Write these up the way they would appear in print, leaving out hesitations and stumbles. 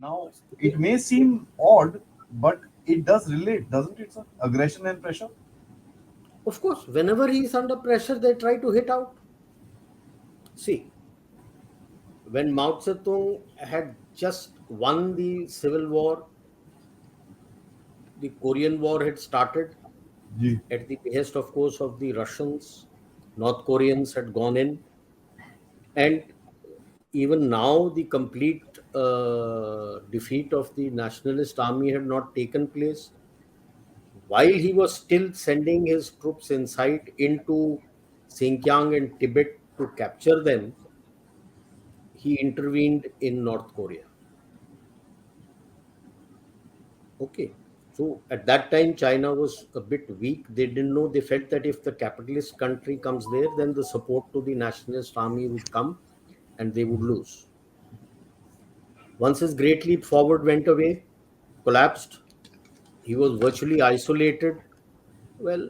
Now, it may seem odd, but it does relate, doesn't it, sir? Aggression and pressure. Of course, whenever he is under pressure, they try to hit out. See, when Mao Zedong had just won the civil war, the Korean War had started Ji. at the behest, of course, of the Russians. North Koreans had gone in, and even now, the complete defeat of the nationalist army had not taken place. While he was still sending his troops inside into Xinjiang and Tibet to capture them, he intervened in North Korea. Okay. So at that time, China was a bit weak. They didn't know. They felt that if the capitalist country comes there, then the support to the nationalist army would come and they would lose. Once his great leap forward went away, collapsed, he was virtually isolated. Well,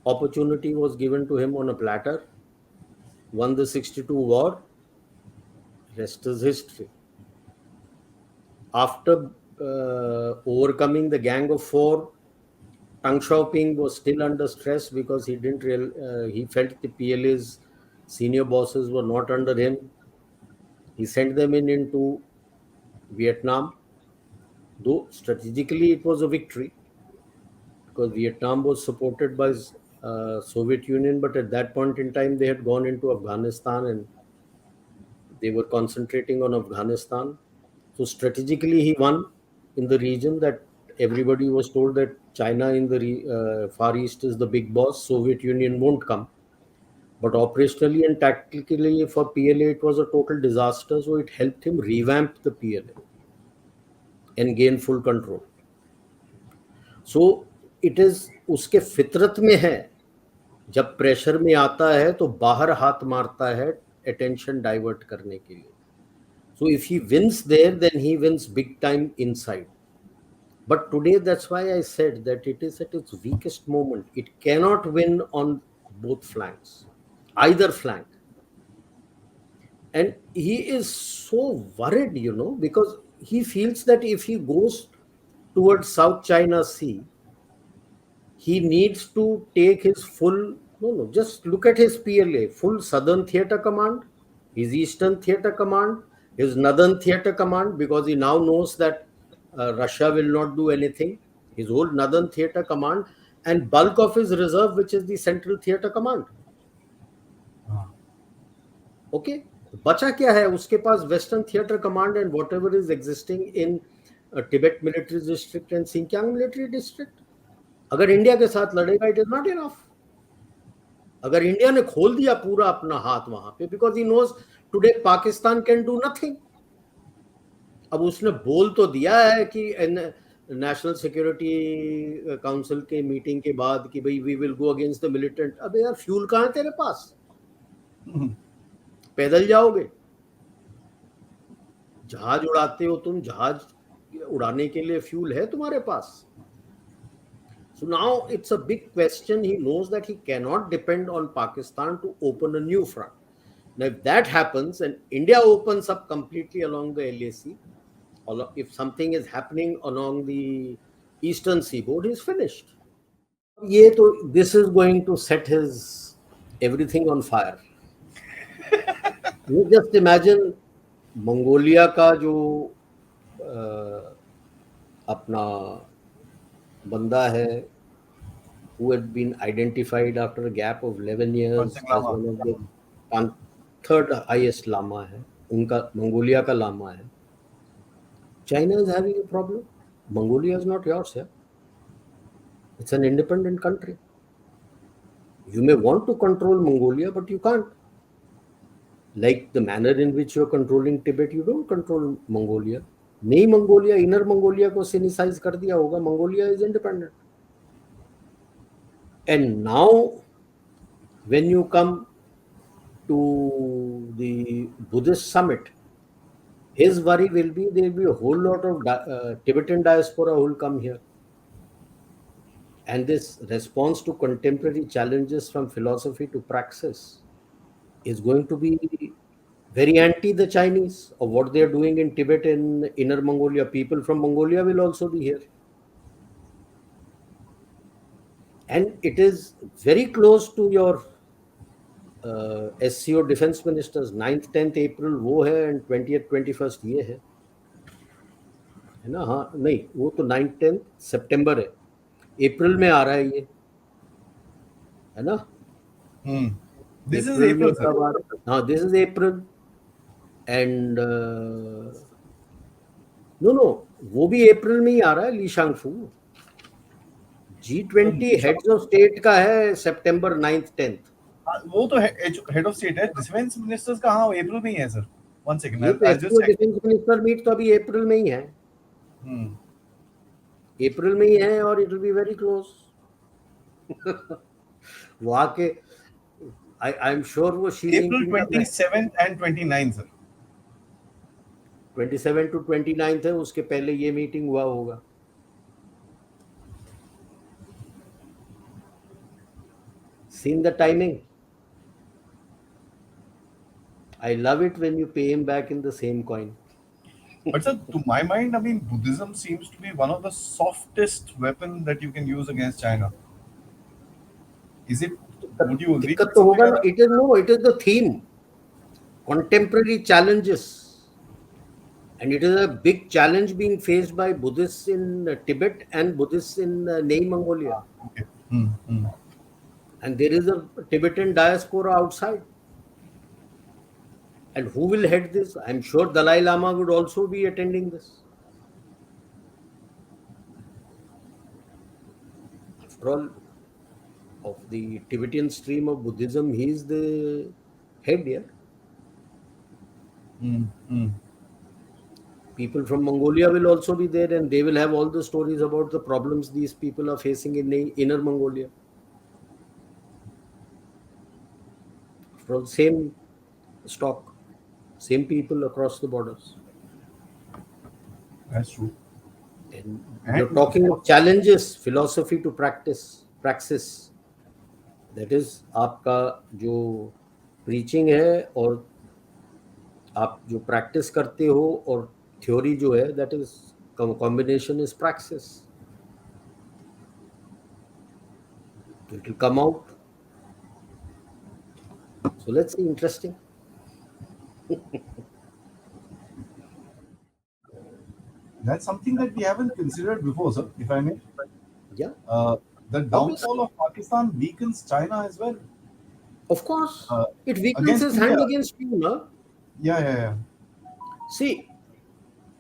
opportunity was given to him on a platter, won the 62 war, rest is history. After overcoming the Gang of Four, Tang Xiaoping was still under stress because he felt the PLA's senior bosses were not under him. He sent them into Vietnam, though strategically it was a victory because Vietnam was supported by Soviet Union, but at that point in time they had gone into Afghanistan and they were concentrating on Afghanistan. So strategically he won in the region that everybody was told that China in the Far East is the big boss, Soviet Union won't come. But operationally and tactically for PLA, it was a total disaster. So it helped him revamp the PLA and gain full control. So it is उसके फितरत में है जब pressure में आता है तो बाहर हाथ मारता है attention डाइवर्ट करने के लिए. So if he wins there, then he wins big time inside. But today, that's why I said that it is at its weakest moment. It cannot win on both flanks, either flank. And he is so worried, because he feels that if he goes towards South China Sea, he needs to take his full, no, just look at his PLA, full Southern Theatre Command, his Eastern Theatre Command, his Northern Theatre Command, because he now knows that Russia will not do anything, his whole Northern Theatre Command, and bulk of his reserve, which is the Central Theatre Command. Okay? बचा क्या है उसके पास western theatre command and whatever is existing in Tibet military district and Xinjiang military district. अगर India के साथ लड़ेगा it is not enough. अगर इंडिया ने खोल दिया पूरा अपना हाथ वहां पे, because he knows today Pakistan can do nothing. अब उसने बोल तो दिया है कि नेशनल सिक्योरिटी काउंसिल के मीटिंग के बाद कि भाई we will go against the militant. अबे यार फ्यूल कहां है तेरे पास? पैदल जाओगे? जहाज उड़ाते हो तुम, जहाज उड़ाने के लिए फ्यूल है तुम्हारे पास? So now it's a big question. He knows that he cannot depend on Pakistan to open a new front. Now, if that happens and India opens up completely along the LAC, or if something is happening along the eastern seaboard, he's finished. This is going to set his everything on fire. You just imagine Mongolia का जो अपना बंदा है who had been identified after a gap of 11 years as one of the third highest lama है, उनका Mongolia का लामा है. China is having a problem. Mongolia is not yours, yeah. It's an independent country. You may want to control Mongolia, but you can't. Like the manner in which you're controlling Tibet, you don't control Mongolia. नहीं Mongolia, inner Mongolia को सिनिसाइज कर दिया होगा. Mongolia is independent. And now, when you come to the Buddhist summit, his worry will be there will be a whole lot of Tibetan diaspora who will come here. And this response to contemporary challenges from philosophy to praxis is going to be very anti the Chinese of what they are doing in Tibet and Inner Mongolia. People from Mongolia will also be here. And it is very close to your SCO defense ministers. 9th 10th April वो है and 20th 21st ये है ना? हाँ नहीं, वो तो 9th 10th सितंबर है, अप्रैल में आ रहा है ये, है ना? Hmm. This is अप्रैल में April, sir. कब आ रहा है? हाँ, this is April and no no, वो भी अप्रैल में ही आ रहा है Li Shangfu. So, G20 heads of state का है सितंबर 9th 10th। वो तो हेड ऑफ स्टेट है, डिफेंस मिनिस्टर्स का हाँ अप्रैल में ही है सर। वन सेकंड, ये तो I just SCO check. Defence minister meet तो अभी अप्रैल में ही है, हम्म। अप्रैल में ही है और it will be very close. वहां के आई एम श्योर वो शी अप्रैल जिनपिंग का 27 एंड 29 सर। 27 to 29 है, उसके पहले ये मीटिंग हुआ होगा। Seen the timing? I love it when you pay him back in the same coin. But sir, to my mind, I mean, Buddhism seems to be one of the softest weapon that you can use against China. Is it? Would you agree दिक्कत with तो something होगा like ना, that? it is the theme, contemporary challenges, and it is a big challenge being faced by Buddhists in Tibet and Buddhists in Nei Mongolia, Okay. Hmm. Hmm. and there is a Tibetan diaspora outside. And who will head this? I'm sure Dalai Lama would also be attending this. After all, of the Tibetan stream of Buddhism, he is the head here. Hmm. Hmm. People from Mongolia will also be there, and they will have all the stories about the problems these people are facing in Inner Mongolia. After all, same stock, same people across the borders. That's true. And you're And talking of challenges, philosophy to praxis. That is, आपका जो preaching है और आप जो practice करते हो और theory जो है, that is combination is praxis. So it will come out. So let's see, interesting. that's something that we haven't considered before, sir. If I may, Yeah, uh, the downfall obviously. of Pakistan weakens China as well. Of course. Uh, It weakens Against his hand India. against you, no? Yeah, yeah, yeah. See,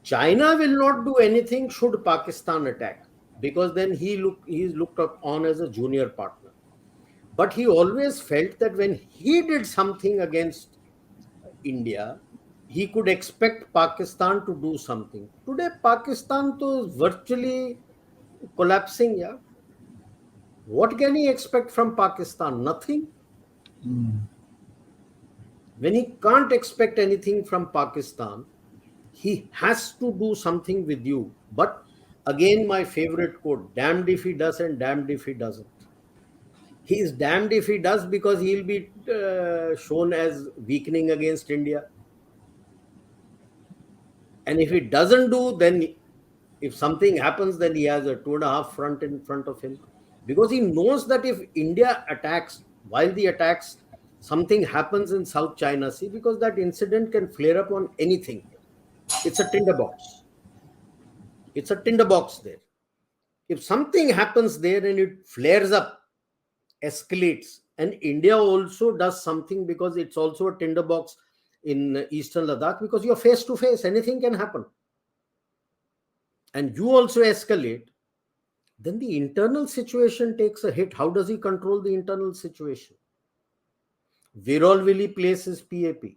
China will not do anything should Pakistan attack, because then he is looked up on as a junior partner. But he always felt that when he did something against India, he could expect Pakistan to do something. Today, Pakistan to is virtually collapsing. Yeah, what can he expect from Pakistan? Nothing. Hmm. When he can't expect anything from Pakistan, he has to do something with you. But again, my favorite quote: damned if he does and damned if he doesn't. He is damned if he does, because he'll be shown as weakening against India. And if he doesn't do, then if something happens, then he has a 2.5 front in front of him. Because he knows that if India attacks, while the attacks, something happens in South China Sea, because that incident can flare up on anything. It's a tinderbox. It's a tinderbox there. If something happens there and it flares up, escalates, and India also does something, because it's also a tinderbox in eastern Ladakh, because you're face to face, anything can happen, and you also escalate, then the internal situation takes a hit. How does he control the internal situation? Where all will he place his PAP?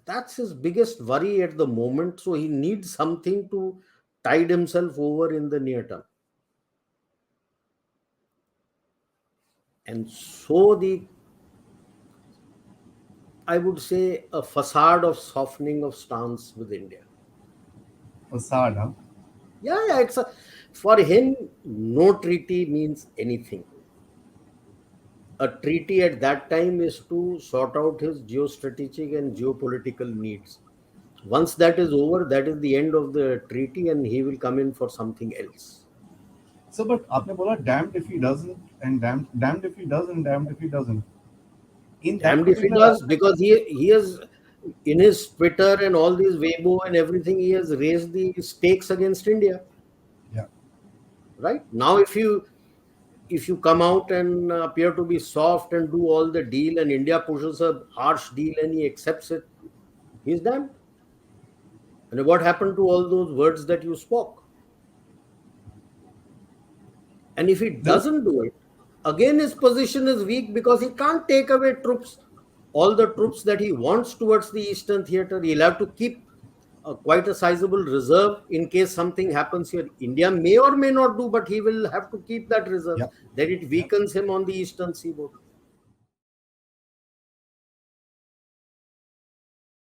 That's his biggest worry at the moment. So he needs something to tide himself over in the near term. And so I would say, a facade of softening of stance with India. Facade, huh? Yeah, for him, no treaty means anything. a treaty at that time is to sort out his geostrategic and geopolitical needs. Once that is over, that is the end of the treaty, and he will come in for something else. So, but आपने बोला damned if he doesn't and damned if he does and damned if he doesn't. In that Damned if he particular does, aspect, because he has, in his Twitter and all these Weibo and everything, he has raised the stakes against India. yeah. Right now, if you come out and appear to be soft and do all the deal, and India pushes a harsh deal and he accepts it, he's damned. And what happened to all those words that you spoke? And if he The, doesn't do it, again his position is weak because he can't take away troops, all the troops that he wants towards the Eastern Theater. He'll have to keep quite a sizable reserve in case something happens here. India may or may not do, but he will have to keep that reserve. yeah, Then it yeah. weakens him on the Eastern seaboard.